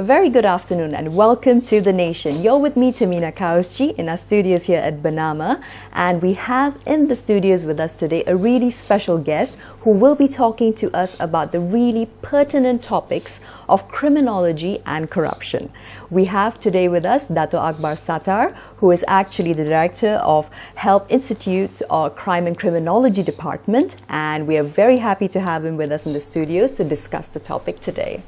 A very good afternoon and welcome to The Nation. You're with me, Tamina Kausji, in our studios here at Bernama. And we have in the studios with us today a really special guest who will be talking to us about the really pertinent topics of criminology and corruption. We have today with us Dato Akbar Sattar, who is actually the director of Health Institute or Crime and Criminology Department. And we are very happy to have him with us in the studios to discuss the topic today.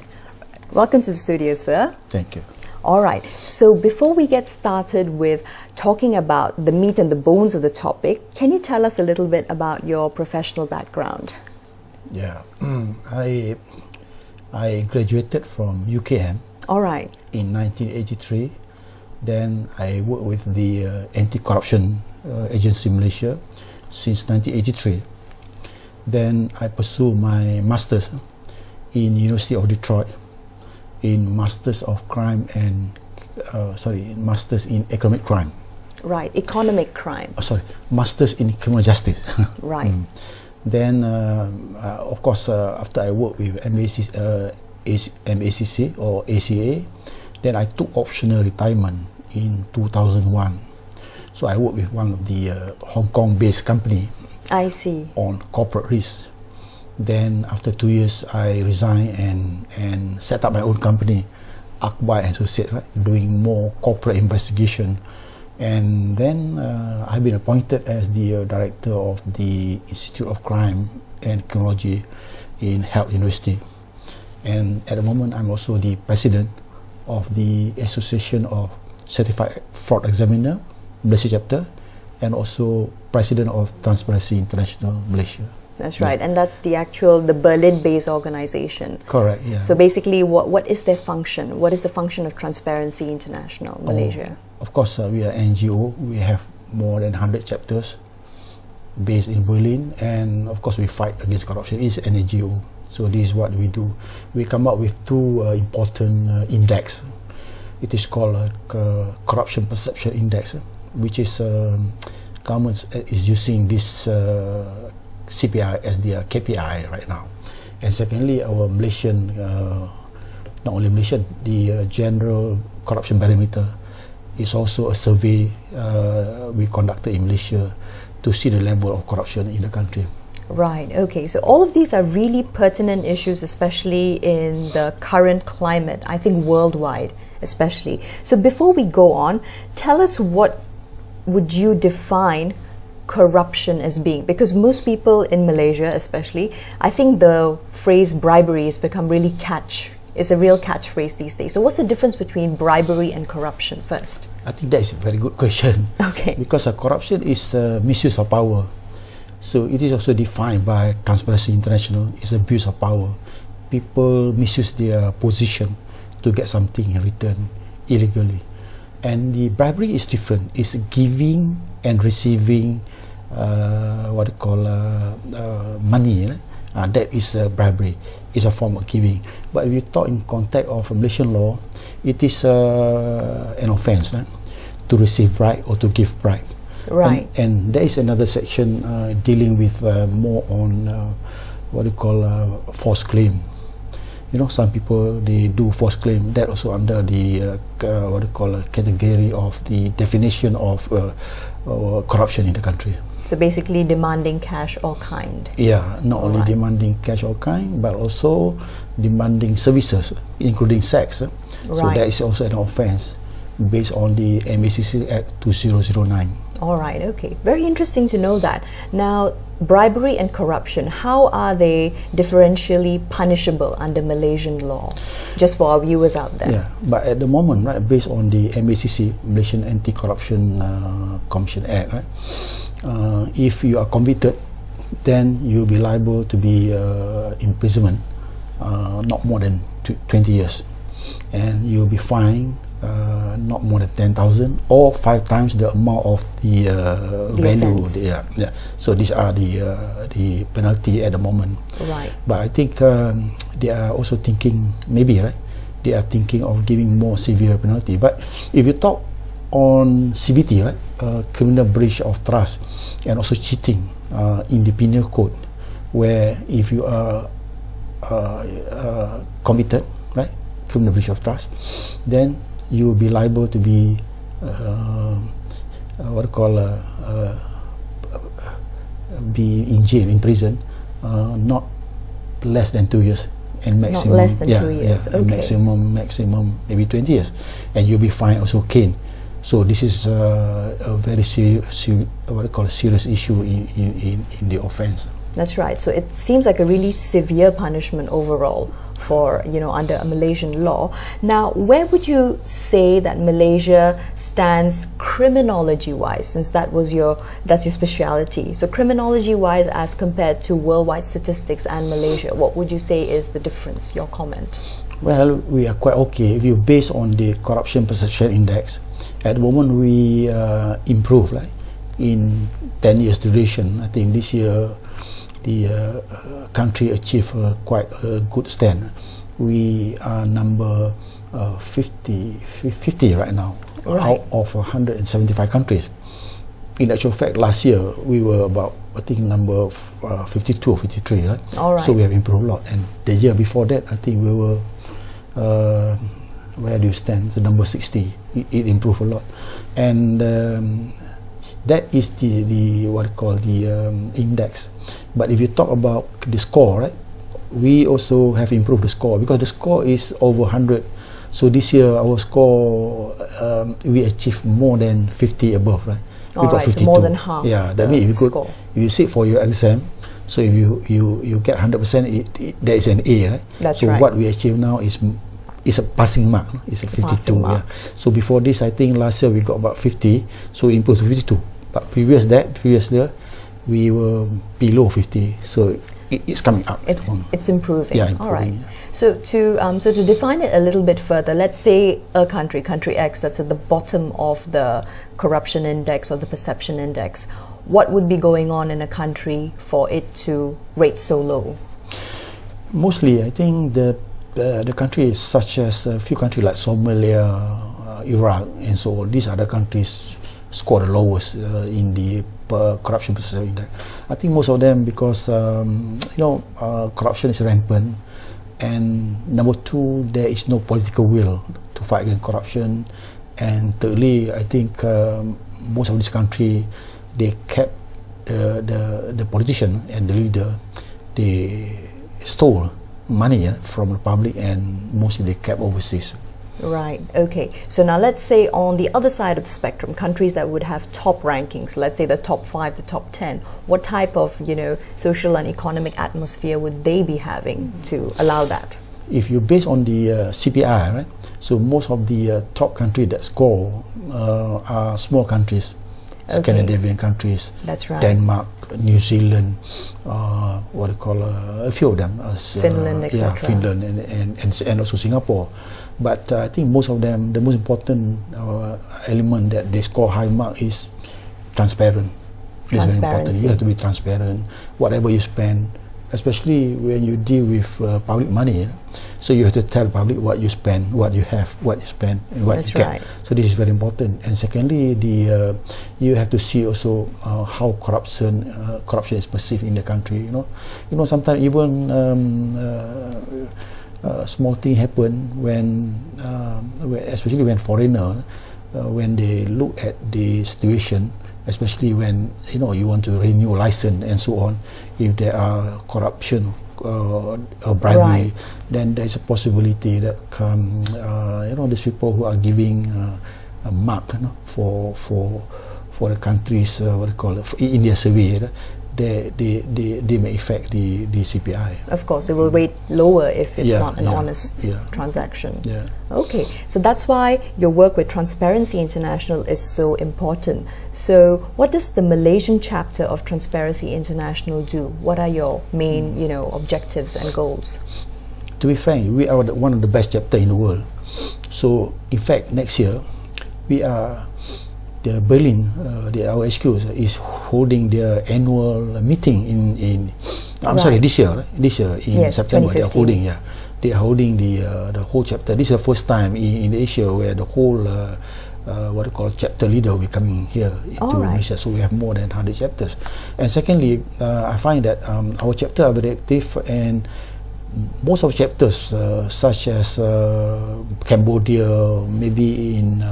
Welcome to the studio, sir. Thank you. All right. So before we get started with talking about the meat and the bones of the topic, can you tell us a little bit about your professional background? Yeah, I graduated from UKM. All right. In 1983. Then I worked with the anti-corruption agency in Malaysia since 1983. Then I pursued my master's in University of Detroit in Masters of Crime and Masters in Economic Crime. Right, economic crime. Masters in Criminal Justice. Right. Then, of course, after I worked with MACC or ACA, then I took optional retirement in 2001. So I worked with one of the Hong Kong-based company. I see. On corporate risk. Then after 2 years, I resigned and set up my own company, Akbar and Associates, right, doing more corporate investigation. And then I've been appointed as the director of the Institute of Crime and Criminalogy in Health University. And at the moment, I'm also the president of the Association of Certified Fraud Examiner, Malaysia chapter, and also president of Transparency International Malaysia. That's right, and that's the Berlin-based organization. Correct, yeah. So basically, what is their function? What is the function of Transparency International Malaysia? Of course, we are NGO. We have more than 100 chapters based in Berlin, and of course, we fight against corruption. It's an NGO. So this is what we do. We come up with two important index. It is called Corruption Perception Index, which is government is using this CPI as their KPI right now. And secondly, our Malaysian, not only Malaysian, the General Corruption Barometer is also a survey we conducted in Malaysia to see the level of corruption in the country. Right, okay. So all of these are really pertinent issues, especially in the current climate, I think worldwide especially. So before we go on, tell us what would you define corruption as being? Because most people in Malaysia especially, I think the phrase bribery has become really is a real catchphrase these days. So what's the difference between bribery and corruption first? I think that is a very good question. Okay. Because corruption is misuse of power. So it is also defined by Transparency International. It's abuse of power. People misuse their position to get something in return illegally. And the bribery is different. It's giving and receiving money. That is bribery. It's a form of giving. But if you talk in context of Malaysian law, it is an offence to receive bribe or to give bribe. Right. And there is another section dealing with more on false claim. You know, some people, they do false claim. That also under the category of the definition of corruption in the country. So basically demanding cash or kind. Yeah, not only demanding cash or kind, but also demanding services, including sex. So that is also an offence based on the MACC Act 2009. All right, okay. Very interesting to know that. Now, bribery and corruption, how are they differentially punishable under Malaysian law? Just for our viewers out there. Yeah, but at the moment, right, based on the MACC, Malaysian Anti-Corruption Commission Act, right, if you are convicted, then you'll be liable to be imprisonment not more than 20 years. And you'll be fined not more than 10,000 or 5 times the amount of the value. Yeah. So these are the penalty at the moment. Right. But I think they are also thinking, maybe, right? They are thinking of giving more severe penalty. But if you talk on CBT, right, criminal breach of trust, and also cheating in the penal code, where if you are convicted, right, criminal breach of trust, then you will be liable to be be in jail, in prison, not less than 2 years, and maximum, not less than 2 years. Yeah, Okay. maximum maybe 20 years, and you'll be fined, also caned. So this is a very serious issue in the offence. That's right. So it seems like a really severe punishment overall for, under a Malaysian law. Now, where would you say that Malaysia stands criminology-wise, since that's your speciality? So criminology-wise, as compared to worldwide statistics and Malaysia, what would you say is the difference? Your comment? Well, we are quite okay. If you base on the corruption perception index, at the moment we improve, like in 10 years duration. I think this year the country achieved quite a good stand. We are number 50 right now, right, out of 175 countries. In actual fact, last year we were about, I think, number 52 or 53, right? All right. So we have improved a lot. And the year before that, I think we were, where do you stand? The number 60. It improved a lot. And that is the what you call the index. But if you talk about the score, right, we also have improved the score, because the score is over 100. So this year our score, we achieved more than 50 above, right? We got 52. So more than half. Yeah, that means if you sit for your exam, so if you get 100%, there is an A, right? That's so right. what we achieve now is a passing mark. It's a 52. Yeah. So before this, I think last year we got about 50, so we improved to 52. But previous year, we were below 50, so it's coming up. It's improving. Yeah, improving. All right. Yeah. So to define it a little bit further, let's say a country X, that's at the bottom of the corruption index or the perception index. What would be going on in a country for it to rate so low? Mostly, I think the countries such as a few countries like Somalia, Iraq, and so on. These are the countries score the lowest in the corruption perception index. I think most of them because corruption is rampant, and number two, there is no political will to fight against corruption, and thirdly, I think most of this country, they kept the politician and the leader, they stole money from the public, and mostly they kept overseas. Right. Okay. So now let's say on the other side of the spectrum, countries that would have top rankings, let's say the top 5, the top 10, what type of social and economic atmosphere would they be having to allow that? If you base on the CPI, right? So most of the top countries that score are small countries, Scandinavian countries. That's right. Denmark, New Zealand, a few of them, Finland, etc. Yeah, Finland and also Singapore. But I think most of them, the most important element that they score high mark is transparent. It's very important. You have to be transparent. Whatever you spend, especially when you deal with public money, so you have to tell the public what you spend, what you have, what you spend, and what you get. Right. So this is very important. And secondly, you have to see also how corruption is perceived in the country. Sometimes even small thing happen when especially when foreigner, when they look at the situation, especially when you want to renew license and so on, if there are corruption or bribery, right, then there is a possibility that these people who are giving a mark for the countries in their survey, they may affect the CPI. Of course, it will rate lower if it's not an honest transaction. Yeah. Okay, so that's why your work with Transparency International is so important. So what does the Malaysian chapter of Transparency International do? What are your main objectives and goals? To be frank, we are one of the best chapter in the world. So in fact, next year we are the Berlin, our HQ is holding their annual meeting this year in September. They are holding the whole chapter. This is the first time in Asia where the whole chapter leader will be coming here to Malaysia. So we have more than 100 chapters. And secondly, I find that our chapter are very active, and most of the chapters, such as Cambodia, maybe in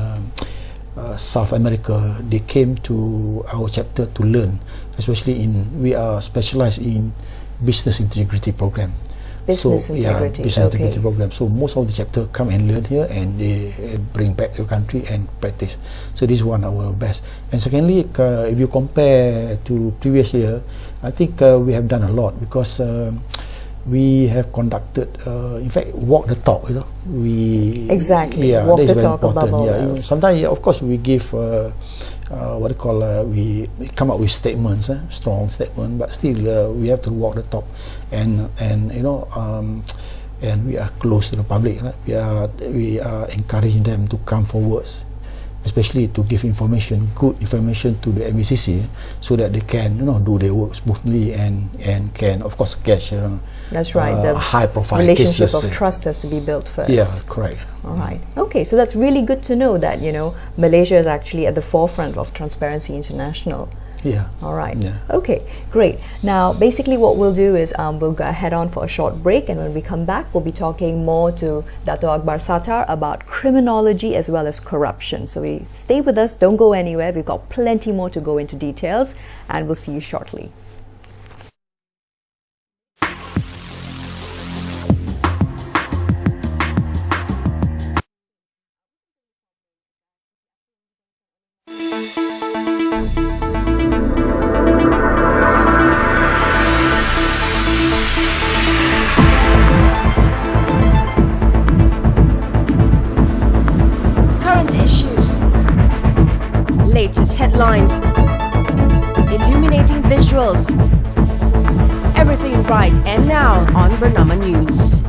South America, they came to our chapter to learn, especially we are specialized in business integrity program. Business integrity. Business integrity program. So most of the chapter come and learn here, and they bring back to the country and practice. So this is one of our best. And secondly, if you compare to previous year, I think we have done a lot, because we have conducted, in fact, walk the talk. Walk the talk above all else. Sometimes, of course, we give we come up with statements, strong statement, but still we have to walk the talk, and and we are close to the public. We are encouraging them to come forwards, especially to give good information to the MACC, so that they can do their work smoothly and can, of course, catch that's right, the high profile relationship cases. Of trust has to be built first. Yeah, correct. All right. Okay, so that's really good to know that Malaysia is actually at the forefront of Transparency International. Yeah. All right. Yeah. Okay, great. Now, basically what we'll do is we'll go head on for a short break, and when we come back, we'll be talking more to Dato' Akbar Sattar about criminology as well as corruption. So stay with us, don't go anywhere. We've got plenty more to go into details, and we'll see you shortly. Latest headlines, illuminating visuals, everything right and now on Bernama News.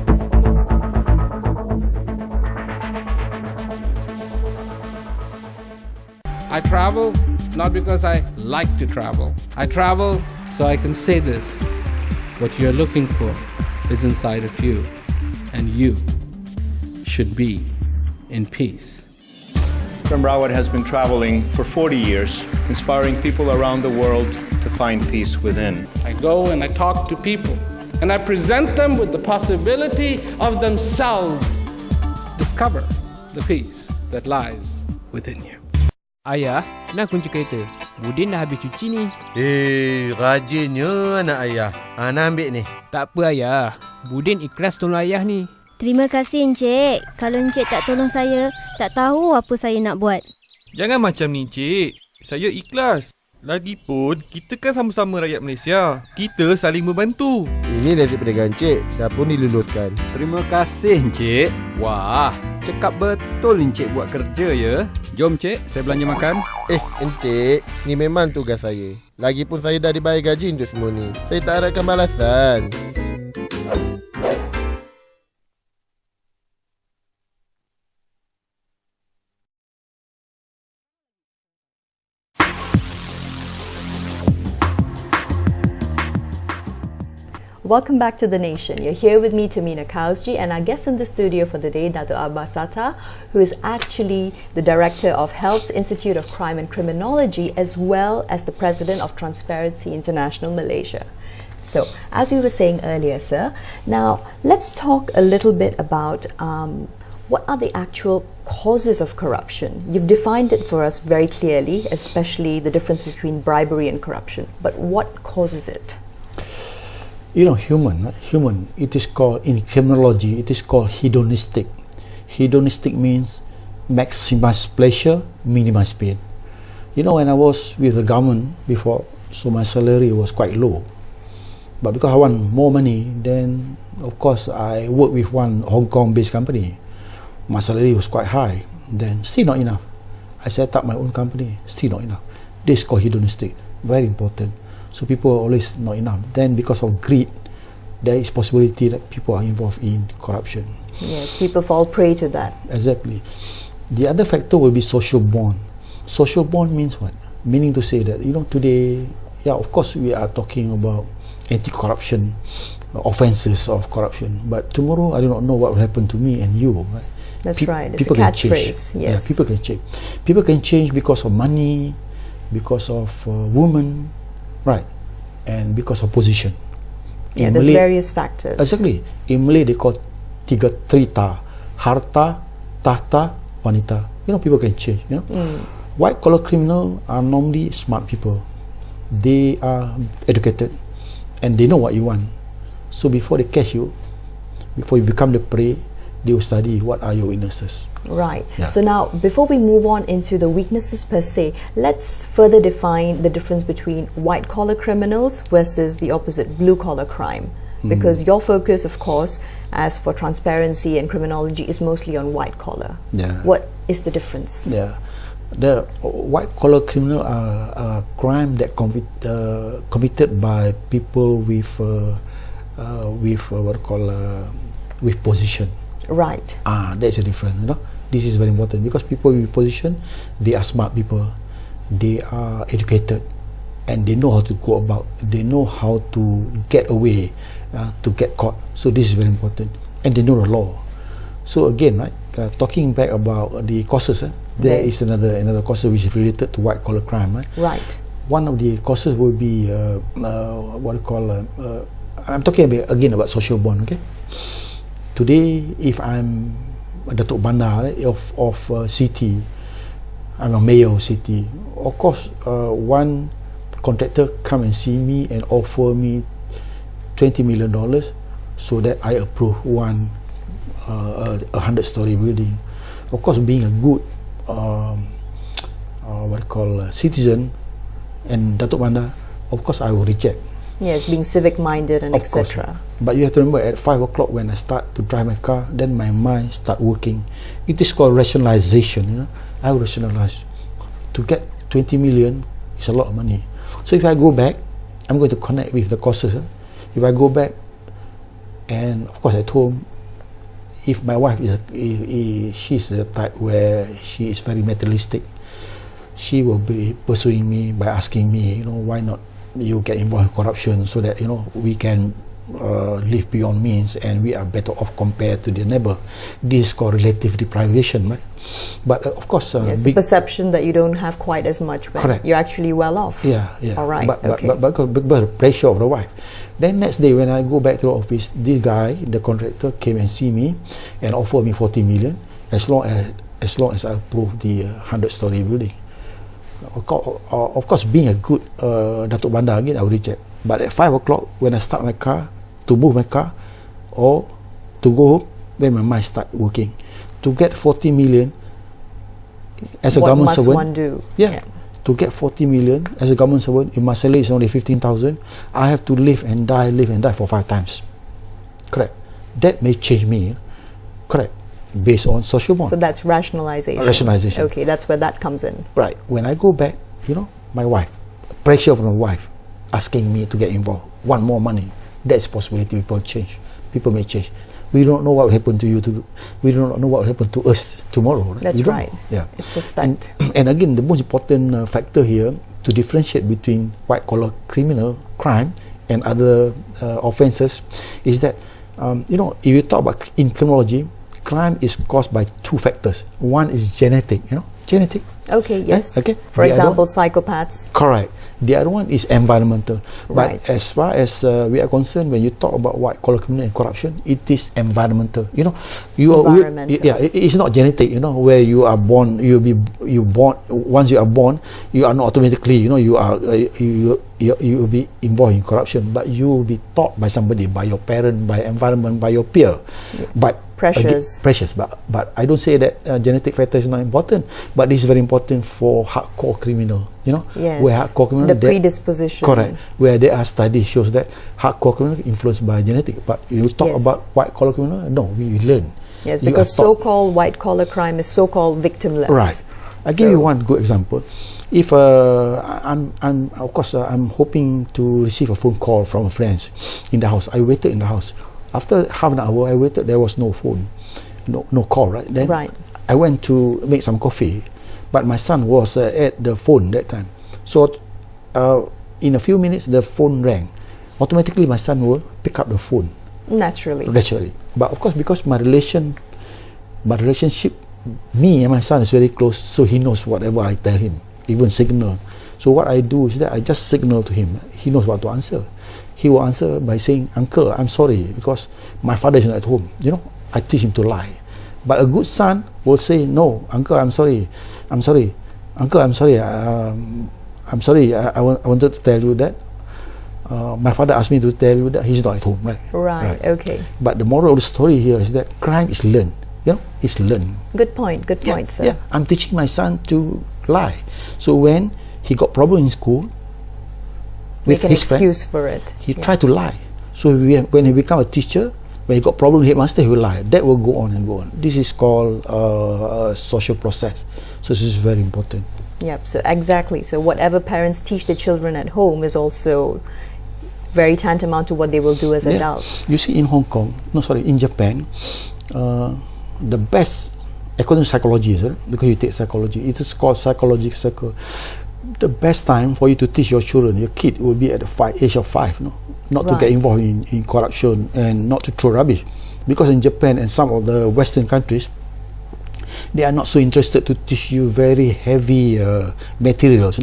I travel not because I like to travel. I travel so I can say this: what you're looking for is inside of you, and you should be in peace. Rawat has been traveling for 40 years, inspiring people around the world to find peace within. I go and I talk to people, and I present them with the possibility of themselves discover the peace that lies within you. Ayah, nak kunci kereta. Budin dah habis cuci ni. Rajinnya anak ayah. Nak ambil ni. Tak apa ayah. Budin ikhlas tolong ayah ni. Terima kasih Encik. Kalau Encik tak tolong saya, tak tahu apa saya nak buat. Jangan macam ni Encik. Saya ikhlas. Lagipun, kita kan sama-sama rakyat Malaysia. Kita saling membantu. Ini resip perdagangan Encik. Dah pun diluluskan. Terima kasih Encik. Wah, cakap betul Encik buat kerja ya. Jom Encik, saya belanja makan. Encik, ni memang tugas saya. Lagipun saya dah dibayar gaji untuk semua ni. Saya tak harapkan balasan. Welcome back to The Nation. You're here with me, Tamina Kausji, and our guest in the studio for the day, Dato' Akbar Sattar, who is actually the director of HELP's Institute of Crime and Criminology, as well as the president of Transparency International Malaysia. So, as we were saying earlier, sir, now let's talk a little bit about what are the actual causes of corruption. You've defined it for us very clearly, especially the difference between bribery and corruption. But what causes it? Human, it is called, in criminology, it is called hedonistic. Hedonistic means maximize pleasure, minimize pain. When I was with the government before, so my salary was quite low. But because I want more money, then of course I worked with one Hong Kong-based company. My salary was quite high. Then still not enough. I set up my own company, still not enough. This is called hedonistic, very important. So people are always not enough. Then because of greed, there is possibility that people are involved in corruption. Yes, people fall prey to that. Exactly. The other factor will be social bond. Social bond means what? Meaning to say that, today, of course we are talking about anti-corruption, offences of corruption. But tomorrow, I do not know what will happen to me and you. Right? That's right. It's a catchphrase. Yes. Yeah, people can change. People can change because of money, because of women, right, and because of position. Yeah, In there's Malay- various factors. Exactly. In Malay, they call three ta: harta, tahta, wanita. You know, people can change. You know, white collar criminal are normally smart people. They are educated, and they know what you want. So before they catch you, before you become the prey, they will study what are your weaknesses. Right. Yeah. So now, before we move on into the weaknesses per se, let's further define the difference between white-collar criminals versus the opposite, blue-collar crime. Because your focus, of course, as for transparency and criminology, is mostly on white-collar. Yeah. What is the difference? Yeah. The white-collar criminal are crime that committed by people with what call with position. Right. That's a difference. You know, this is very important because people with position, they are smart people, they are educated, and they know how to go about. They know how to get away, to get caught. So this is very important, and they know the law. So again, right, talking back about the causes, there is another cause which is related to white collar crime. Right. Right. One of the causes will be what you call. I'm talking again about social bond. Okay. Today, if I'm Datuk Bandar of city, I'm a mayor of city. Of course, one contractor come and see me and offer me $20 million, so that I approve one 100-story building. Of course, being a good citizen and Datuk Bandar, of course I will reject. Yes, being civic-minded and Of course. etc. But you have to remember, at 5 o'clock when I start to drive my car, then my mind start working. It is called rationalization. You know, I will rationalize. To get 20 million is a lot of money. So if I go back, I'm going to connect with the causes. If I go back, and of course at home, if my wife she's the type where she is very materialistic, she will be pursuing me by asking me, you know, why not you get involved in corruption so that, you know, we can live beyond means and we are better off compared to the neighbor. This is called relative deprivation, right? But of course, Yes, the perception that you don't have quite as much when Correct. you're actually well off. Yeah. All right. But Okay. because the pressure of the wife. Then next day when I go back to the office, this guy, the contractor, came and see me and offered me 40 million as long as I approve the 100-story building. Of course, being a good Datuk Bandar, again, I will reject. But at 5 o'clock, when I start my car, to move my car, or to go home, then my mind start working. To get 40 million as a What government must servant, one do? Yeah. To get 40 million as a government servant, if my salary is only 15,000, I have to live and die for 5 times. Correct. That may change me. Correct. Based on social bond. So that's rationalization. Rationalization. Okay, that's where that comes in. Right. When I go back, you know, my wife, pressure from my wife, asking me to get involved, want more money. That's possibility. People change. People may change. We don't know what will happen to you. We don't know what will happen to us tomorrow. Right? That's We don't right. know. Yeah. It's suspect. And again, the most important factor here to differentiate between white-collar criminal crime and other offences is that, you know, if you talk about in criminology, crime is caused by two factors. One is genetic, you know, genetic. Okay, yes. Okay. For The example, psychopaths. Correct. The other one is environmental. Right. But as far as we are concerned, when you talk about white-collar criminal and corruption, it is environmental. You know, Environmental. it's not genetic. You know, where you are born, once you are born, you are not automatically. You know, you will be involved in corruption, but you will be taught by somebody, by your parent, by environment, by your peer. Yes. But Pressures. Pressures. But I don't say that genetic factor is not important, but this is very important for hardcore criminal. You know, Yes. where hardcore criminal, The predisposition. correct. Where there are studies shows that hardcore criminal influenced by genetic. But you talk Yes. about white collar criminal, no, we learn. Yes, You because are taught. so-called white-collar crime is so-called victimless. Right. I give you one good example. If I'm hoping to receive a phone call from a friend in the house. I waited in the house. After half an hour, I waited. There was no phone, no call. Right. Then Right. I went to make some coffee, but my son was at the phone that time. So in a few minutes, the phone rang. Automatically, my son will pick up the phone. Naturally. But of course, because my relationship, me and my son is very close, so he knows whatever I tell him, even signal. So what I do is that I just signal to him. He knows what to answer. he will answer by saying, "Uncle, I'm sorry because my father is not at home. I teach him to lie." But a good son will say, "No, uncle, I'm sorry. Uncle, I'm sorry. I'm sorry. I wanted to tell you that my father asked me to tell you that he's not at home." Right. Okay. But the moral of the story here is that crime is learned. It's learned. Good point, sir. Yeah, I'm teaching my son to lie. So when he got problem in school, make an his excuse friend, for it. He tried to lie. So when he become a teacher, when he got problem with headmaster, he will lie. That will go on and go on. This is called a social process. So this is very important. Yep. So exactly. So whatever parents teach their children at home is also very tantamount to what they will do as adults. You see, in in Japan, the best, according to psychology, because you take psychology, it is called psychological circle. The best time for you to teach your children, your kid, will be at the age of 5, not to get involved in corruption and not to throw rubbish. Because in Japan and some of the Western countries, they are not so interested to teach you very heavy materials,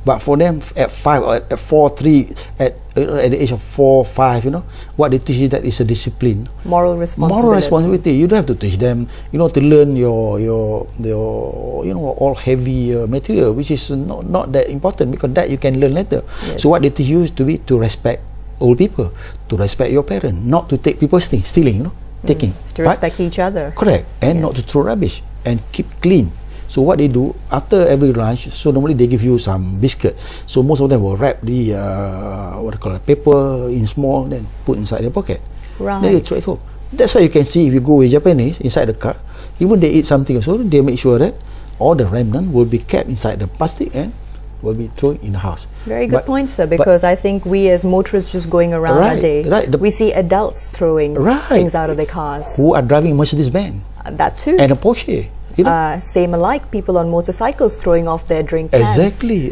But for them, at 5 or at 4, 3, at the age of 4, 5, what they teach you, that is a discipline, moral responsibility. You don't have to teach them, to learn your all heavy material, which is not that important, because that you can learn later. Yes. So what they teach you is to respect old people, to respect your parents, not to take people's things, stealing, taking. To respect each other. Correct. And not to throw rubbish, and keep clean. So what they do after every lunch, so normally they give you some biscuit. So most of them will wrap the paper in small, then put inside their pocket. Right. Then they throw it home. That's why you can see, if you go with Japanese inside the car, even they eat something, so they make sure that all the remnant will be kept inside the plastic and will be thrown in the house. Very good point, sir, because I think we as motorists just going around our day, we see adults throwing things out of their cars. Who are driving Mercedes-Benz. That too. And a Porsche. Same alike, people on motorcycles throwing off their drink cans. Exactly.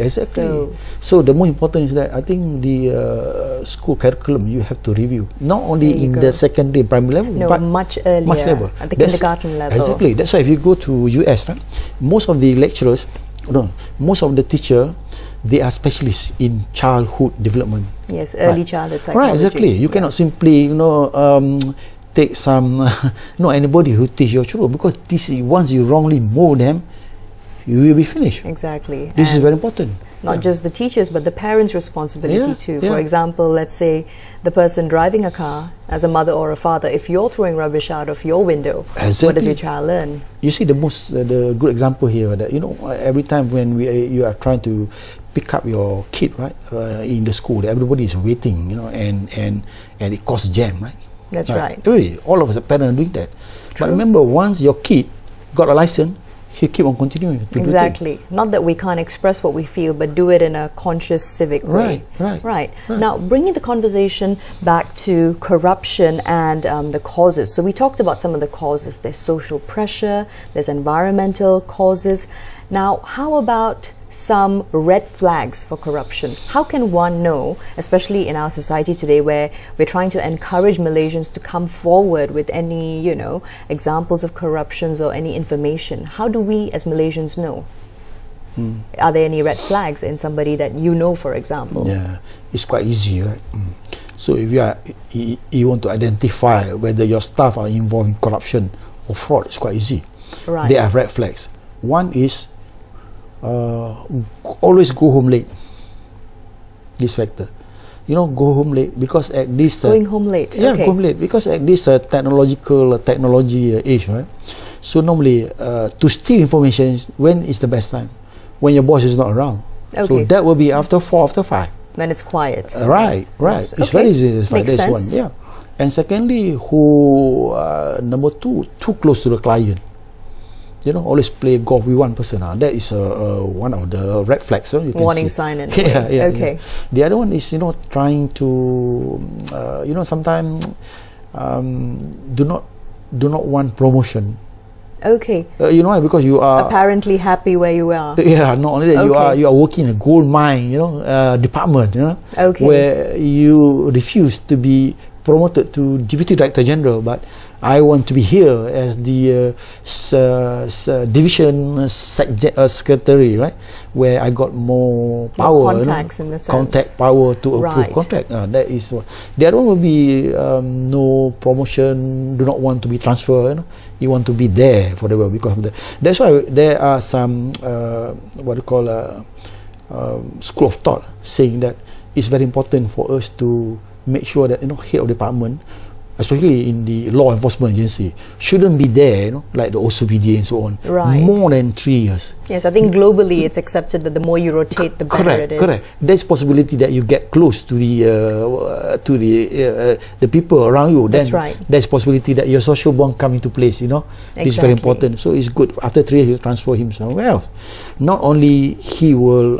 So the most important is that I think the school curriculum you have to review, not only in the secondary primary level, but much earlier, at the kindergarten level. Exactly. That's why if you go to US, most of the lecturers, most of the teacher, they are specialists in childhood development. Yes, early childhood psychology. Right, exactly. You cannot simply, take some, anybody who teach your children, because this is, once you wrongly mold them, you will be finished. Exactly. This is very important. Not just the teachers, but the parents' responsibility too. Yeah. For example, let's say the person driving a car, as a mother or a father, if you're throwing rubbish out of your window, what does your child learn? You see, the good example here, that every time when you are trying to pick up your kid, right, in the school, everybody is waiting, and it causes jam, right? That's right. Really, all of us parents are doing that. True. But remember, once your kid got a license, he keep on continuing to do exactly. Not that we can't express what we feel, but do it in a conscious, civic way. Right. Now, bringing the conversation back to corruption and the causes. So we talked about some of the causes. There's social pressure, there's environmental causes. Now, how about some red flags for corruption? How can one know, especially in our society today where we're trying to encourage Malaysians to come forward with any, examples of corruptions or any information? How do we as Malaysians know? Are there any red flags in somebody that for example? Yeah, it's quite easy, right? So if you want to identify whether your staff are involved in corruption or fraud, it's quite easy. Right. They have red flags. One is always go home late. This factor, go home late, because at this going home late. Yeah, go home late, because at this technology age, right? So normally to steal information, when is the best time? When your boss is not around. Okay. So that will be after 4, after 5. When it's quiet. Right. It's very easy. Makes sense. One. Yeah. And secondly, number 2, too close to the client. Always play golf with one person. That is one of the red flags. You can warning see. sign. Yeah. Okay. Yeah. The other one is trying to sometimes do not want promotion. Okay. Why? Because you are apparently happy where you are. Yeah. Not only that, you are working in a gold mine, department, okay, where you refuse to be promoted to deputy director general, but I want to be here as the division secretary, right? Where I got more power, contacts in the sense. Contact power to approve contract. That is what. The other one will be no promotion, do not want to be transferred. You want to be there for the work because of that. That's why there are some what you call school of thought saying that it's very important for us to make sure that head of department, especially in the law enforcement agency, shouldn't be there, like the OCPD and so on, more than 3 years. Yes, I think globally it's accepted that the more you rotate, the better it is. Correct. There's possibility that you get close to the people around you. Then That's right. There's possibility that your social bond come into place. It's very important. So it's good. After 3 years, you transfer him somewhere else. Not only he will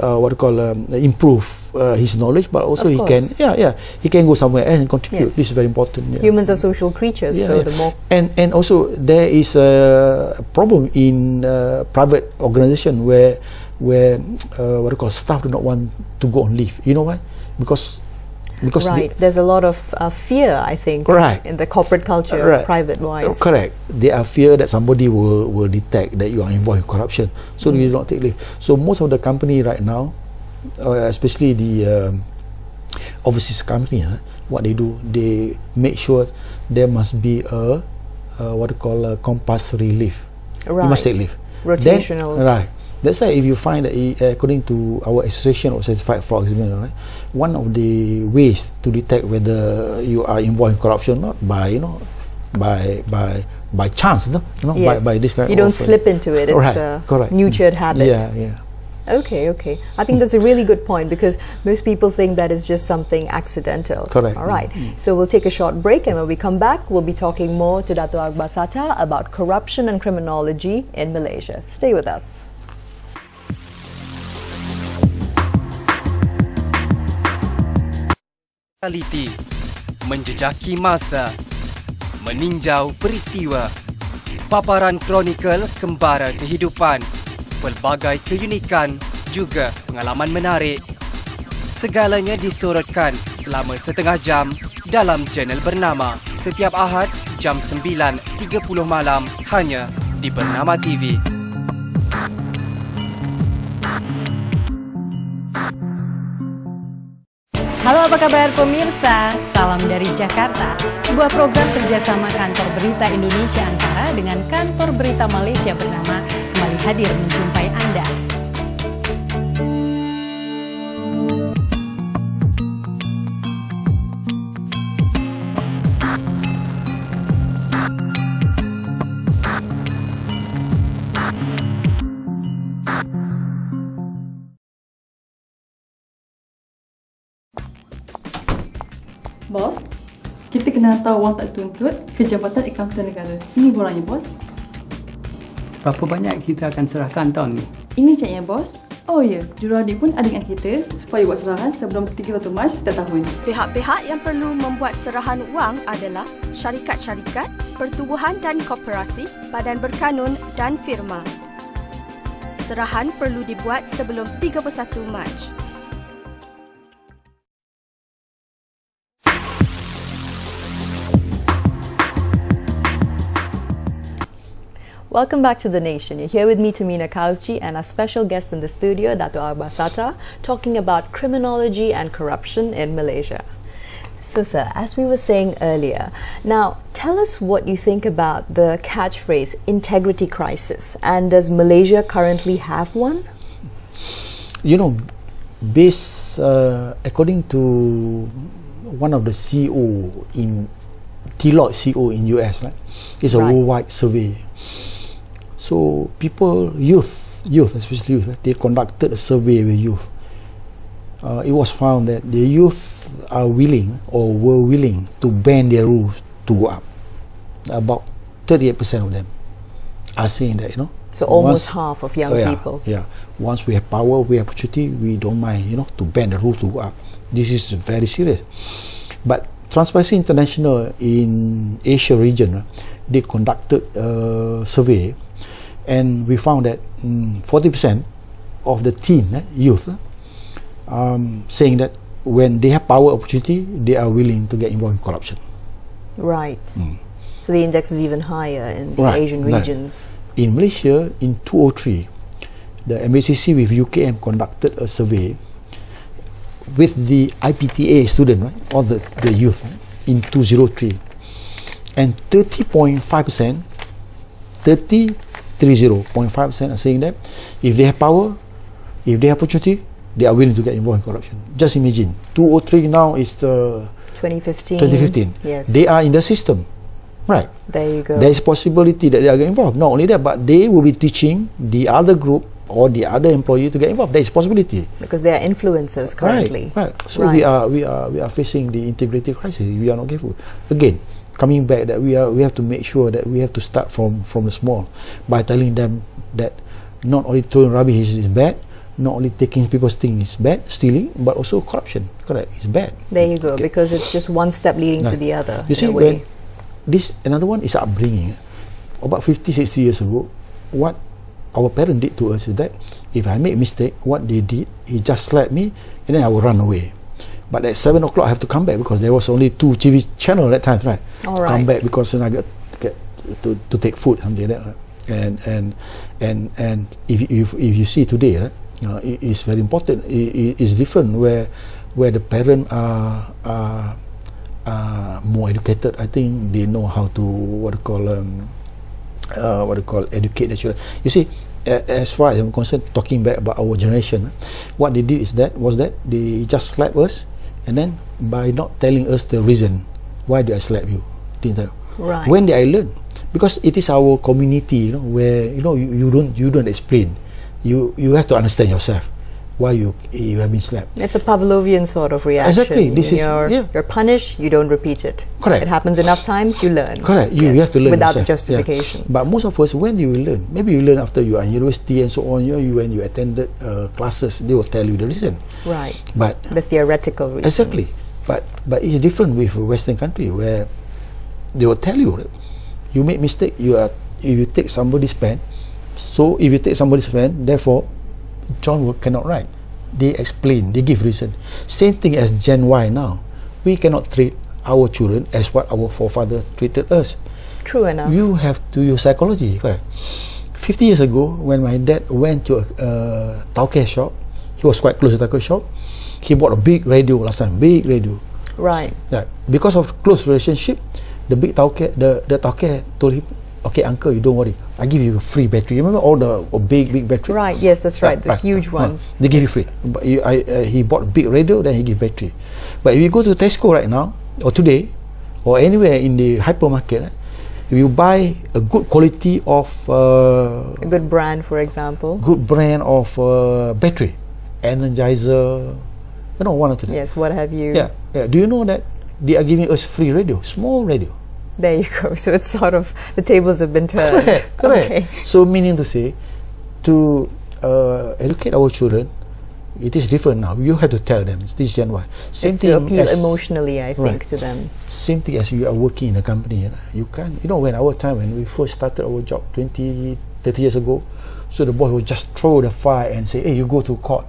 improve his knowledge, but also he can go somewhere else and contribute. This is very important. Humans are social creatures, so the more and also there is a problem in private organization where staff do not want to go on leave. You know why? Because there's a lot of fear, I think, in the corporate culture, private wise. Correct. There are fear that somebody will detect that you are involved in corruption, so you do not take leave. So most of the company right now, especially the overseas company, what they do, they make sure there must be a compulsory leave. You must take leave. Rotational. That's why if you find that according to our association of certified fraud examiner, one of the ways to detect whether you are involved in corruption, not by by chance, by this kind you don't slip into it. It's a nurtured habit. Yeah. Okay. I think that's a really good point, because most people think that is just something accidental. Correct. All right. So we'll take a short break, and when we come back, we'll be talking more to Dato' Akbar Sata about corruption and criminology in Malaysia. Stay with us. Realiti, menjejaki masa, meninjau peristiwa, paparan kronikal kembara kehidupan, pelbagai keunikan juga pengalaman menarik. Segalanya disorotkan selama setengah jam dalam channel bernama setiap Ahad jam 9.30 malam hanya di Bernama TV. Halo, apa kabar pemirsa? Salam dari Jakarta. Sebuah program kerjasama Kantor Berita Indonesia Antara dengan Kantor Berita Malaysia bernama kembali hadir menjumpai Anda. Bos, kita kena hantar wang tak tuntut ke Jabatan Akauntan Negara. Ini borangnya, bos. Berapa banyak kita akan serahkan tahun ni? Ini ceknya, bos. Oh ya, juradi pun ada dengan kita supaya buat serahan sebelum 31 Mac setiap tahun. Pihak-pihak yang perlu membuat serahan wang adalah syarikat-syarikat, pertubuhan dan koperasi, badan berkanun dan firma. Serahan perlu dibuat sebelum 31 Mac. Welcome back to The Nation. You're here with me, Tamina Kausji, and our special guest in the studio, Dato' Akbar Sata, talking about criminology and corruption in Malaysia. So, sir, as we were saying earlier, now tell us what you think about the catchphrase integrity crisis, and does Malaysia currently have one? According to one of the CEO in Deloitte CEO in US, it's a worldwide survey. So youth especially youth, they conducted a survey with youth. It was found that the youth are willing or were willing to bend their rules to go up. About 38% of them are saying that, So almost half of young people. Yeah. Once we have power, we have opportunity, we don't mind, to bend the rules to go up. This is very serious. But Transparency International in Asia region, they conducted a survey, and we found that 40% of the youth saying that when they have power opportunity, they are willing to get involved in corruption. Right. So the index is even higher in the Asian regions. In Malaysia, in 2003, the MACC with UKM conducted a survey with the IPTA student, right, or the youth, right, in 2003, and 30.5%, 30.5% are saying that if they have power, if they have opportunity, they are willing to get involved in corruption. Just imagine, 2003 now is the 2015. Yes. They are in the system. Right. There you go. There is possibility that they are getting involved. Not only that, but they will be teaching the other group or the other employee to get involved. There is possibility. Because they are influencers currently. Right. So we are facing the integrity crisis. We are not careful. Again, coming back that we have to make sure that we have to start from the small by telling them that not only throwing rubbish is bad, not only taking people's things is bad, stealing, but also corruption. Correct, it's bad. There you go. Because it's just one step leading to the other. You see, when another one is upbringing. About 50, 60 years ago, what our parents did to us is that if I make mistake, what they did, he just slapped me and then I will run away. But at 7 o'clock I have to come back because there was only 2 TV channels at that time, right? Come back because I get to take food, something like that. Right? And if you see today, right, it is very important. It is different where the parents are more educated. I think they know how to educate the children. You see, as far as I'm concerned, talking back about our generation, what they did was that they just slap us, and then by not telling us the reason why did I slap you, right? When did I learn? Because it is our community, where you don't explain. You have to understand yourself why you have been slapped. It's a Pavlovian sort of reaction. Exactly. You're punished, you don't repeat it. Correct. It happens enough times, you learn. Correct. You have to learn without yourself. justification. Yeah. But most of us, when you will learn? Maybe you learn after you are in university and so on. When you attended classes, they will tell you the reason. Right. But the theoretical reason. Exactly. But it's different with a Western country where they will tell you, you make mistake. If you take somebody's pen, so if you take somebody's pen, therefore John cannot write. They explain, they give reason. Same thing as Gen Y now. We cannot treat our children as what our forefathers treated us. True enough. You have to use psychology, correct? 50 years ago, when my dad went to a tauke shop, he was quite close to the tauke shop. He bought a big radio last time, big radio. Right. Yeah. Because of close relationship, the tauke told him, okay, uncle, you don't worry. I give you a free battery. You remember all the big battery? Right. Yes, that's right. The huge ones. They give you free. But he bought a big radio, then he give battery. But if you go to Tesco right now, or today, or anywhere in the hypermarket, if you buy a good quality of a good brand, for example, good brand of battery, Energizer, one or two. Yes. What have you? Yeah. Do you know that they are giving us free radio, small radio? There you go. So it's sort of the tables have been turned. Correct. Okay. So meaning to say, to educate our children, it is different now. You have to tell them. This Gen Y. Same thing to appeal emotionally, I think, to them. Same thing as you are working in a company. You can't. When our time, when we first started our job 20, 30 years ago, so the boss would just throw the file and say, hey, you go to court.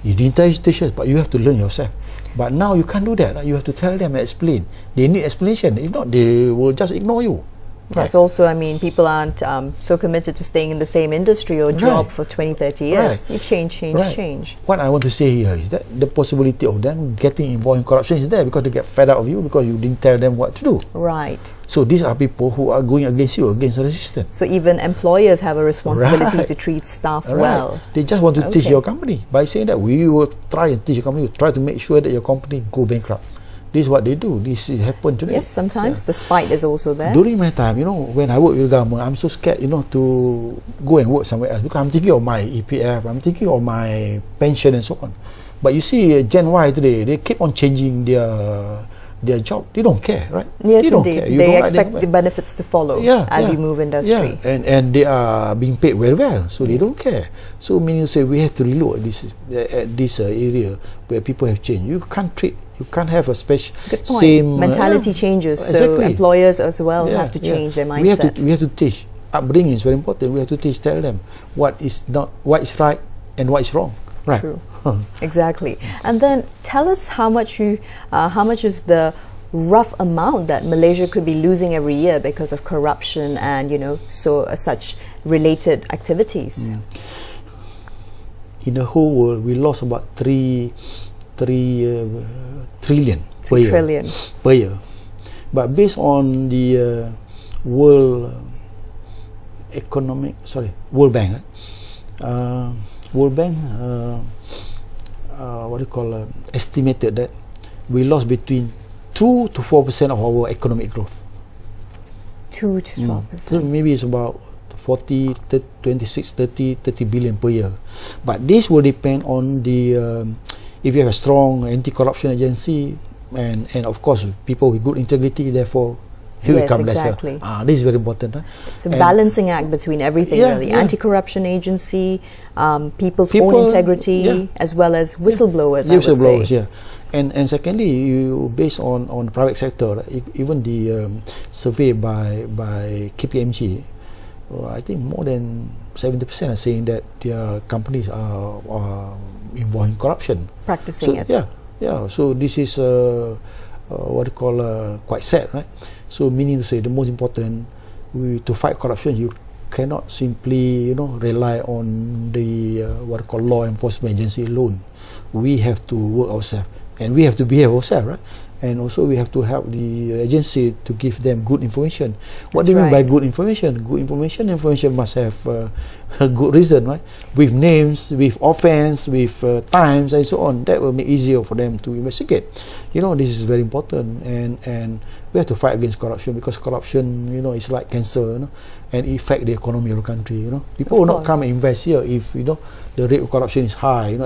You didn't teach us, but you have to learn yourself. But now you can't do that. You have to tell them and explain. They need explanation. If not, they will just ignore you. Yes, also, people aren't so committed to staying in the same industry or job for 20, 30 years. You change. What I want to say here is that the possibility of them getting involved in corruption is there because they get fed up of you because you didn't tell them what to do. Right. So these are people who are going against you, against the resistance. So even employers have a responsibility to treat staff well. They just want to teach your company by saying that we will try and teach your company, we try to make sure that your company go bankrupt. This is what they do. This happened today. Yes, sometimes the spite is also there. During my time, when I work with the government, I'm so scared, to go and work somewhere else because I'm thinking of my EPF, I'm thinking of my pension and so on. But you see, Gen Y today, they keep on changing their job. They don't care, right? Yes, indeed. They expect the benefits to follow as you move industry. Yeah. And they are being paid very well, so they don't care. So meaning to say, we have to relook at this area where people have changed. You can't have a special same mentality changes. So employers as well have to change their mindset. We have to teach. Upbringing is very important. We have to tell them what is right and what is wrong. Right. True. Exactly. And then tell us how much is the rough amount that Malaysia could be losing every year because of corruption and, such related activities? In the whole world, we lost about 3 trillion per year. But based on the World Bank, estimated that we lost between 2 to 4% of our economic growth. 2 to 12%. So maybe it's about 40, 26, 30 billion per year. But this will depend on the if you have a strong anti-corruption agency and of course people with good integrity, therefore here we come exactly. This is very important. It's a balancing act between everything, really. Anti-corruption agency, people's own integrity, as well as whistleblowers, I would say. Yeah. And secondly, you based on the private sector, even the survey by KPMG, I think more than 70% are saying that their companies are involved in corruption. Practicing it. Yeah. So this is quite sad, right? So meaning to say, the most important, to fight corruption, you cannot simply rely on the law enforcement agency alone. We have to work ourselves, and we have to behave ourselves, right? And also we have to help the agency to give them good information. What do you mean by good information? Good information must have a good reason, right? With names, with offense, with times and so on. That will make it easier for them to investigate. This is very important, and we have to fight against corruption, because corruption, is like cancer, and it affect the economy of the country. People will not come and invest here if the rate of corruption is high.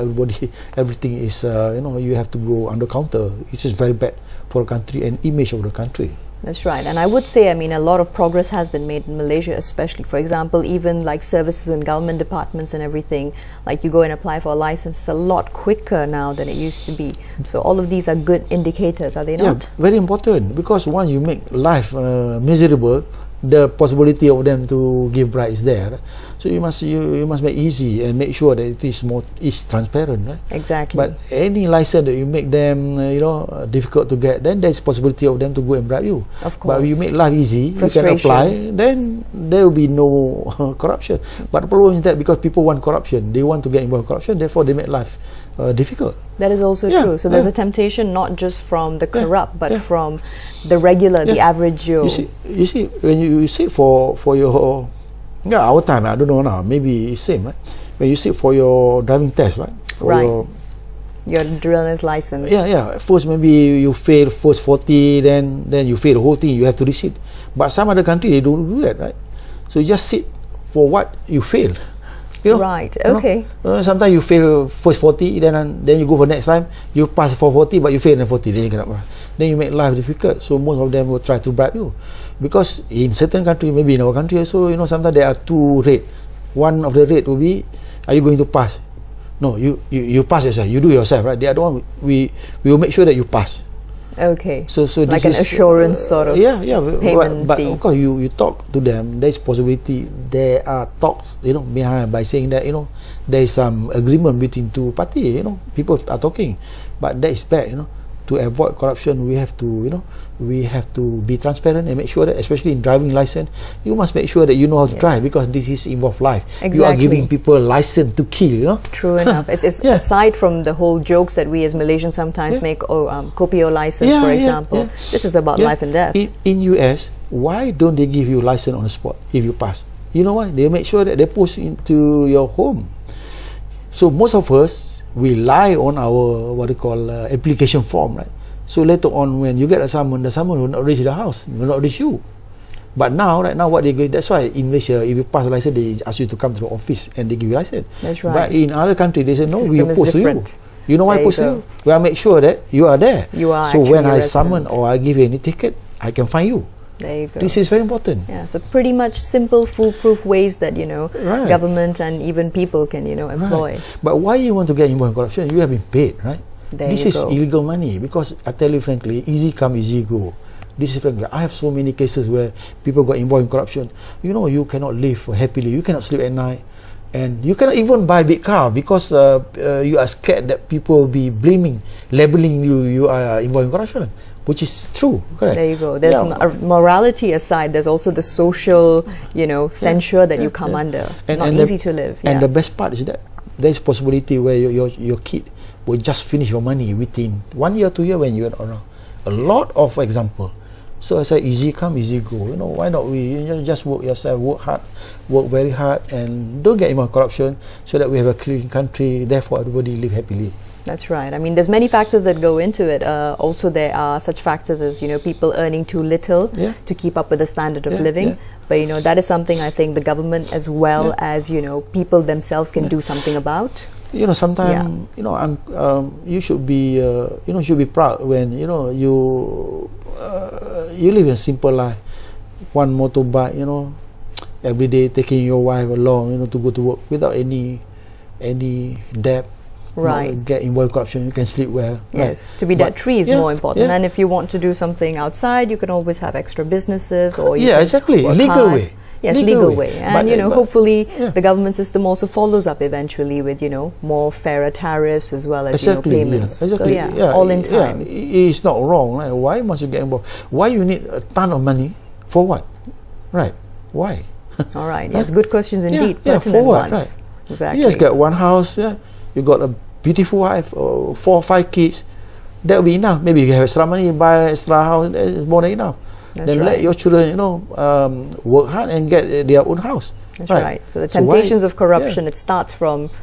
Everything is you have to go under counter. It's just very bad for a country and image of the country. That's right. And I would say, a lot of progress has been made in Malaysia, especially, for example, even like services in government departments and everything, like you go and apply for a license, it's a lot quicker now than it used to be. So all of these are good indicators, are they not? Yeah, very important, because once you make life miserable, the possibility of them to give bribe is there. So you must make easy and make sure that it is transparent, right? Exactly. But any license that you make them difficult to get, then there's possibility of them to go and bribe you. Of course. But if you make life easy, you can apply, then there will be no corruption. But the problem is that because people want corruption, they want to get involved in corruption, therefore they make life difficult. That is also true. So there's a temptation not just from the corrupt, but from the regular, the average Joe. You see, when you sit for your our time, I don't know now, maybe it's same, right? When you sit for your driving test, right? For your driver's license. First maybe you fail first 40, then you fail the whole thing, you have to resit. But some other country, they don't do that, right? So you just sit for what you fail. Right, okay. Sometimes you fail first 40, then you go for next time, you pass for 40, but you fail in 40, then you cannot pass. Then you make life difficult. So most of them will try to bribe you, because in certain country, maybe in our country also, sometimes there are two rates. One of the rate will be, are you going to pass? No, you pass yourself, you do yourself, right? The other one, we will make sure that you pass. Okay. So like this an assurance sort of payment but fee. of course you talk to them, there is possibility, there are talks behind, by saying that there is some agreement between two parties, people are talking, but that is bad. To avoid corruption, we have to be transparent and make sure that, especially in driving license, you must make sure that you know how to drive, because this is involve life. Exactly. You are giving people license to kill. True enough. It's aside from the whole jokes that we as Malaysians sometimes make, Kopio license, for example. This is about life and death. In US, why don't they give you license on the spot if you pass? You know why? They make sure that they post into your home. So most of us, we rely on our application form, right? So later on, when you get the summon will not reach the house, will not reach you. But right now what they do, that's why in Malaysia, if you pass a license, they ask you to come to the office and they give you a license. That's right. But in other countries, they say no, we post to you. You know why I post to you? We will make sure that you are there. You are. So when I summon or I give you any ticket, I can find you. There you go. This is very important. Yeah, so pretty much simple, foolproof ways that government and even people can employ. Right. But why you want to get involved in corruption? You have been paid, right? This is illegal money, because I tell you frankly, easy come, easy go. This is frankly, I have so many cases where people got involved in corruption. You cannot live happily. You cannot sleep at night, and you cannot even buy a big car because you are scared that people will be labeling you are involved in corruption. which is true. Correct. There you go. There's morality aside, there's also the social, censure that you come under. Not easy to live. And the best part is that there's possibility where your kid will just finish your money within 1 year, 2 years when you're around. A lot of example. So I say easy come, easy go. Why not we just work yourself, work hard, work very hard, and don't get more corruption, so that we have a clean country. Therefore, everybody live happily. That's right. I mean, there's many factors that go into it. Also, there are such factors as, people earning too little to keep up with the standard of living. But, that is something I think the government as well as, people themselves can do something about. Sometimes, you should be, should be proud when, you live a simple life. One motorbike, every day taking your wife along, to go to work without any debt. Right. Get involved in corruption, you can sleep well. Yes, to be debt-free is more important. And if you want to do something outside, you can always have extra businesses or exactly, legal way. Yes, legal way. And hopefully the government system also follows up eventually with more fairer tariffs as well as payments. So all in time. It's not wrong. Right? Why must you get involved? Why you need a ton of money for what? Right? Why? All right. Yes, good questions indeed. For what? ones. Right. Exactly. You just get one house. You got a beautiful wife, 4 or 5 kids. That will be enough. Maybe you have extra money, buy extra house, more than enough. That's then let your children, work hard and get their own house. That's right. So the temptations of corruption, it starts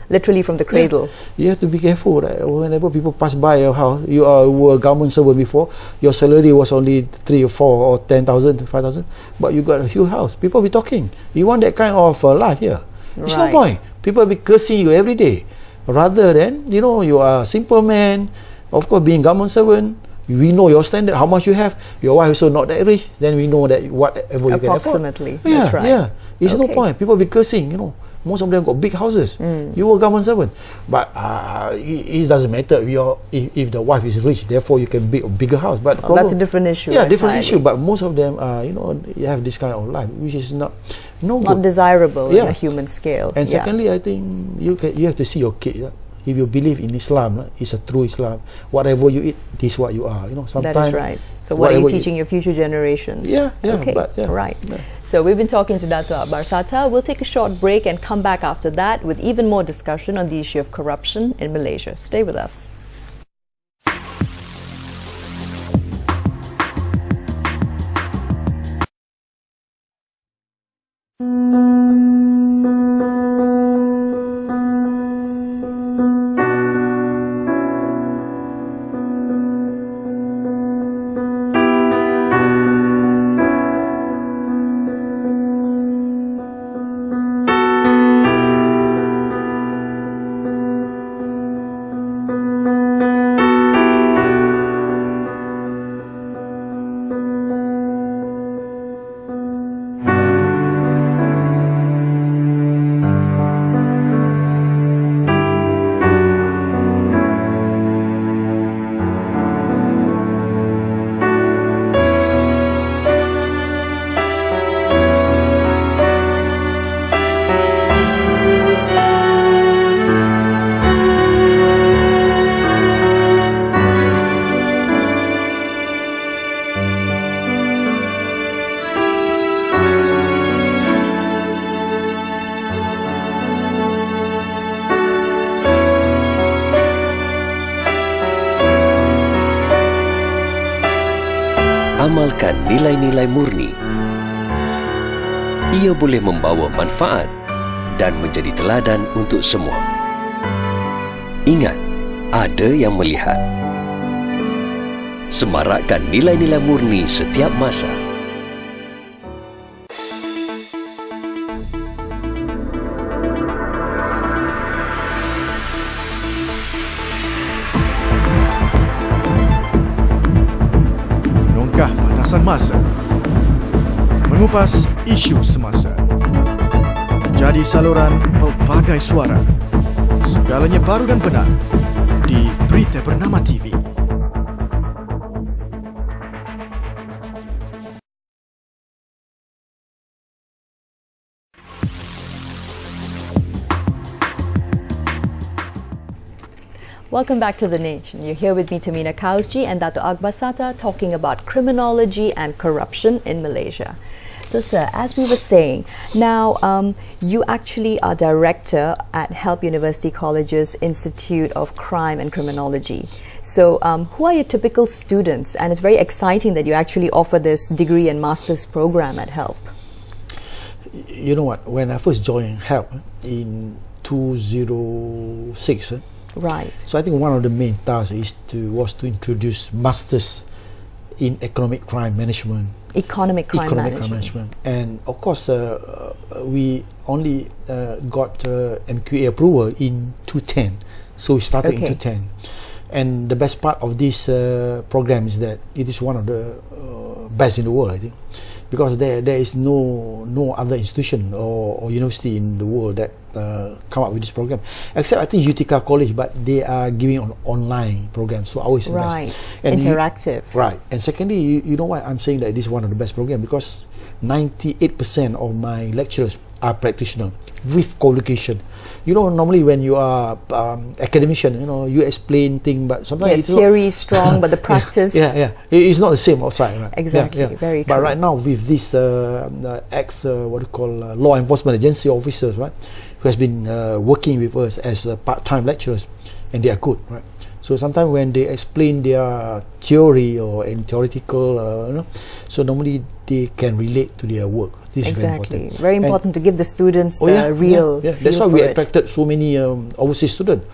literally from the cradle. You have to be careful. Right? Whenever people pass by your house, you were a government servant before, your salary was only 3 or 4 or 10,000, 5,000, but you got a huge house. People be talking. You want that kind of life here. It's no point. People be cursing you every day. Rather than, you are a simple man, of course, being government servant, we know your standard, how much you have. Your wife also not that rich, then we know that whatever you can afford. Approximately, that's right. It's no point. People be cursing, most of them got big houses. You were government servant, but it doesn't matter if the wife is rich, therefore you can build a bigger house. But that's a different issue. Different issue. But most of them, you have this kind of life, which is not good. Desirable on a human scale. And secondly, I think you have to see your kid. If you believe in Islam, it's a true Islam. Whatever you eat, this is what you are. Sometimes that is right. So what are you teaching your future generations? Okay. Right. So we've been talking to Dato' Akbar Sata. We'll take a short break and come back after that with even more discussion on the issue of corruption in Malaysia. Stay with us. Amalkan nilai-nilai murni. Ia boleh membawa manfaat dan menjadi teladan untuk semua. Ingat, ada yang melihat. Semarakkan nilai-nilai murni setiap masa. Batasan masa, mengupas isu semasa, jadi saluran pelbagai suara, segalanya baru dan benar di Berita Bernama TV. Welcome back to The Nation. You're here with me, Tamina Kausji, and Dato' Akbar Sata, talking about criminology and corruption in Malaysia. So, sir, as we were saying, now you actually are director at Help University College's Institute of Crime and Criminology. So, who are your typical students? And it's very exciting that you actually offer this degree and master's program at Help. You know what? When I first joined Help in 2006, right. So I think one of the main tasks was to introduce masters in economic crime management. Economic crime management. And of course, we only got MQA approval in 2010. So we started in 2010. And the best part of this program is that it is one of the best in the world, I think. Because there is no other institution or university in the world that come up with this program, except I think Utica College, but they are giving an online program, so ours is right. best. And interactive. Right. And secondly, you know why I'm saying that this is one of the best program? Because 98% of my lecturers are practitioners with qualification. You know, normally when you are academician, you know, you explain things, but sometimes theory is strong, but the practice, it's not the same outside, right? Exactly, very true. But right now with this law enforcement agency officers, right, who has been working with us as part-time lecturers, and they are good, right? So sometimes when they explain their theory or any theoretical, so normally they can relate to their work. This exactly. is very important to give the students the real feel. That's why we attracted so many overseas students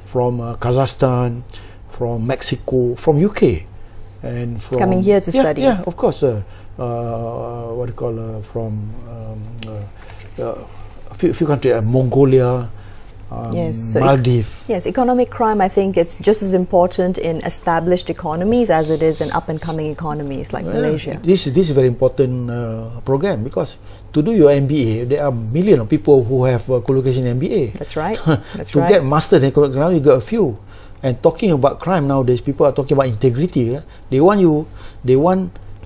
from Kazakhstan, from Mexico, from UK, and from coming here to study. Yeah, of course. From a few countries, Mongolia. Maldives. Yes, economic crime, I think it's just as important in established economies as it is in up-and-coming economies like Malaysia. This is a very important program, because to do your MBA, there are millions of people who have qualification in MBA. That's right. That's to get master in economic crime, you got a few. And talking about crime nowadays, people are talking about integrity. Right? They want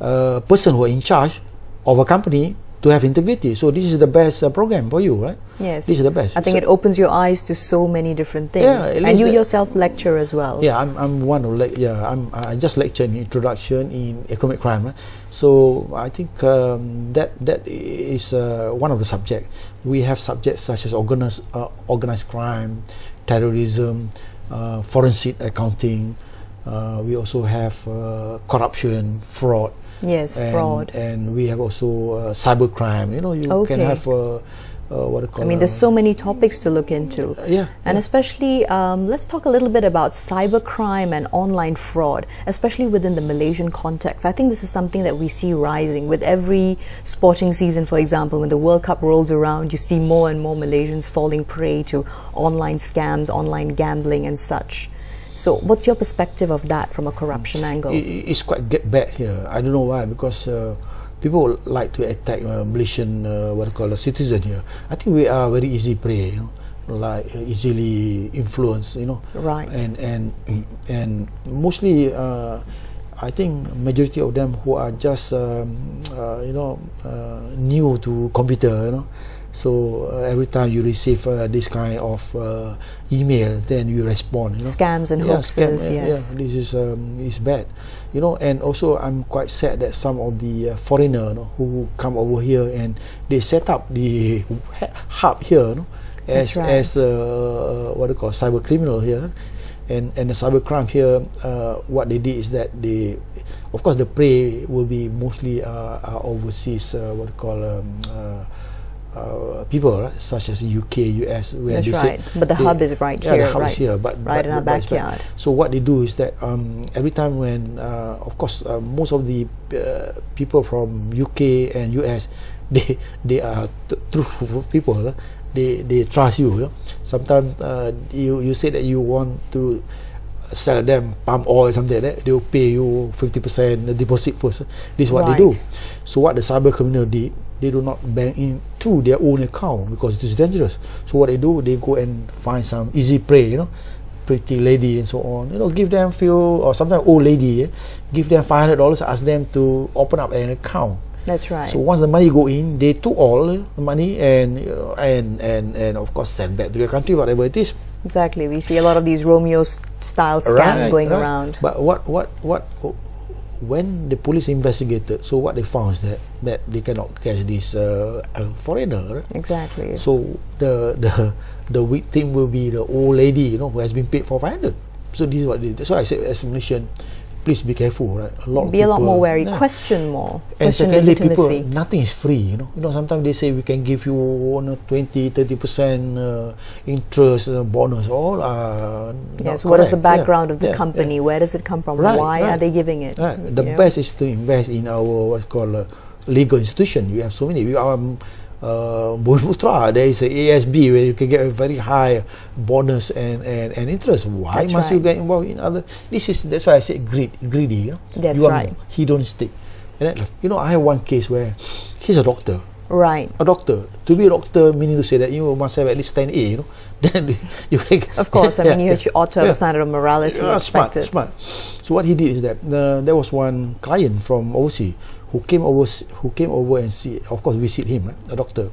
a person who are in charge of a company to have integrity. So this is the best program for you, right? Yes. This is the best. I think it opens your eyes to so many different things. Yeah, and you yourself lecture as well. Yeah, I'm one of I just lecture in introduction in economic crime. Right? So I think that is one of the subjects. We have subjects such as organized crime, terrorism, forensic accounting. We also have corruption, fraud. Yes, fraud. And we have also cybercrime. You know, you can have there's so many topics to look into. And especially, let's talk a little bit about cybercrime and online fraud, especially within the Malaysian context. I think this is something that we see rising with every sporting season. For example, when the World Cup rolls around, you see more and more Malaysians falling prey to online scams, online gambling and such. So what's your perspective of that from a corruption angle? It's quite bad here. I don't know why, because people like to attack Malaysian citizen here. I think we are very easy prey, you know, like easily influenced, you know. Right. And mostly I think majority of them who are just new to computer, you know. So every time you receive this kind of email, then you respond. You know? Scams and hoaxes. Yes. Yeah, this is bad. You know, and also I'm quite sad that some of the foreigners who come over here and they set up the hub here, you know, as cyber criminal here, and the cyber crime here. What they did is that they, of course, the prey will be mostly overseas. People, right? Such as UK, US, where that's right. But the hub is right here, the hub is here, but in our backyard. So what they do is that every time when, of course, most of the people from UK and US, they are truthful people. They trust you. You know? Sometimes you say that you want to sell them palm oil or something like that, they will pay you 50% the deposit first. This is what they do. So what the cyber criminal did, they do not bank into their own account because it is dangerous. So what they do, they go and find some easy prey, you know, pretty lady and so on, you know, give them few, or sometimes old lady, give them $500, ask them to open up an account That's right. So once the money go in, they took all the money and of course send back to their country, whatever it is. Exactly. We see a lot of these Romeo-style scams going around. But when the police investigated, so what they found is that they cannot catch this foreigner. Right? Exactly. So the victim will be the old lady, who has been paid for 500. So this is what they did. That's why I said, as a Malaysian, please be careful, right? A lot more wary, question more, and question secondly, legitimacy. People, nothing is free, sometimes they say we can give you 20-30% interest bonus, all yes, what is the background of the company? Where does it come from? Why are they giving it? Right. The best is to invest in our what's called legal institution. We have so many. We are Bumiputera, there is a ASB where you can get a very high bonus and interest. Why must you get involved in other? That's why I say greedy. That's right. Hedonistic. And I have one case where he's a doctor. Right. A doctor. To be a doctor, meaning to say that you must have at least 10A. Then you can. Of course, I mean you ought to have a standard of morality expected. Smart. So what he did is that there was one client from overseas who came over and see. Of course, visit him, right? A doctor,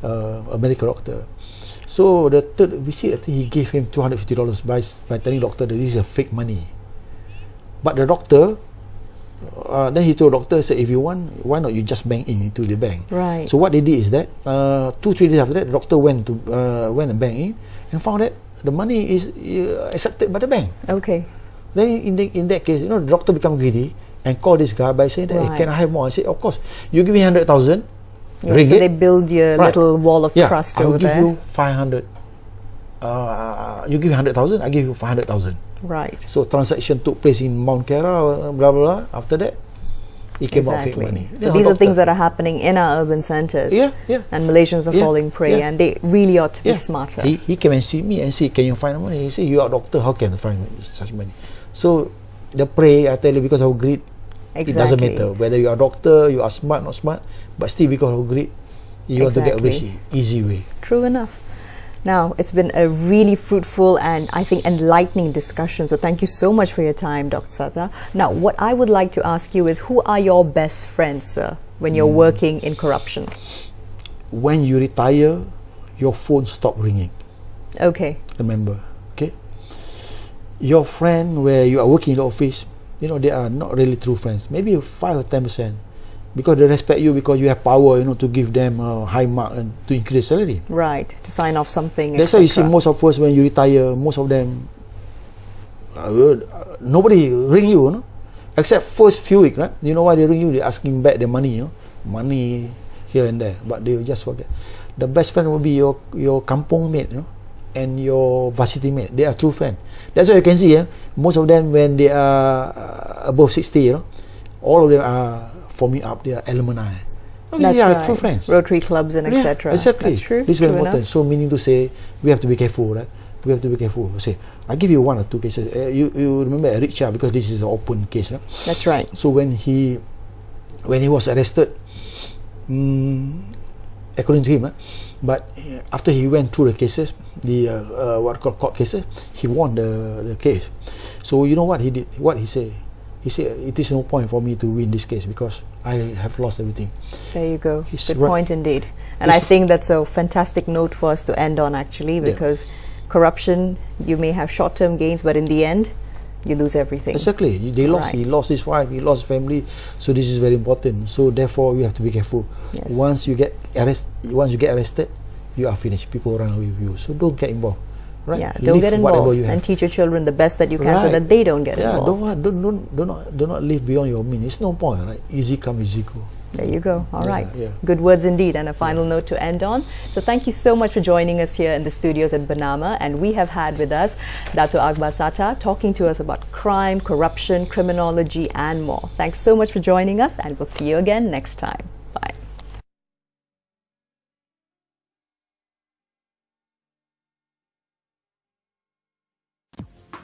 a medical doctor. So the third visit, I think he gave him $250 by telling the doctor that this is a fake money. But the doctor, then he told the doctor, said, if you want, why not you just bank into the bank? Right. So what they did is that 2-3 days after that, the doctor went and bank in and found that the money is accepted by the bank. Okay. Then in that case, the doctor become greedy and call this guy by saying that, hey, can I have more? I said, of course. You give me 100,000 ringgit. So they build your little wall of trust over there. I'll give you 500. You give me 100,000, I give you 500,000. Right. So transaction took place in Mount Kera, blah blah. After that, it came out fake money. So these are things that are happening in our urban centres. Yeah. And Malaysians are falling prey, and they really ought to be smarter. He came and see me and say, can you find money? He said, you are a doctor, how can you find such money? So the prey, I tell you, because of greed. It doesn't matter whether you are a doctor, you are smart, not smart, but still because of greed, you want to get a rich easy way. True enough. Now, it's been a really fruitful and I think enlightening discussion. So thank you so much for your time, Dr. Sata. Now, what I would like to ask you is, who are your best friends, sir, when you're working in corruption? When you retire, your phone stop ringing. Okay. Remember, okay? Your friend where you are working in the office, they are not really true friends. Maybe 5 or 10%. Because they respect you because you have power, to give them a high mark and to increase salary. Right, to sign off something. That's why you see most of us when you retire, most of them, nobody ring you, except first few weeks, right? You know why they ring you? They're asking back the money, money here and there, but they just forget. The best friend will be your kampung mate, and your varsity mate. They are true friends. That's why you can see, most of them when they are above 60, all of them are forming up their alumni. That's right. True friends. Rotary clubs and etc. Exactly. That's true. This is very true important. Enough. So meaning to say, we have to be careful, right? We have to be careful. Say, I give you 1 or 2 cases. You remember Eric Chia, because this is an open case, right? That's right. So when he was arrested, according to him, right? But after he went through the cases, the what called court cases, he won the case. So you know what he did? What he said? He said, it is no point for me to win this case because I have lost everything. There you go. Good point indeed. And I think that's a fantastic note for us to end on, actually, because corruption, you may have short-term gains, but in the end, you lose everything. Exactly. They lost. He lost his wife. He lost family. So this is very important. So therefore, we have to be careful. Yes. Once you get arrested, you are finished. People run away with you. So don't get involved. Right? Yeah, don't get involved and teach your children the best that you can so that they don't get involved. Do not live beyond your means. It's no point, right? Easy come, easy go. There you go. All right. Good words indeed, and a final note to end on. So thank you so much for joining us here in the studios at Bernama, and we have had with us Dato' Akbar Sata talking to us about crime, corruption, criminology and more. Thanks so much for joining us, and we'll see you again next time.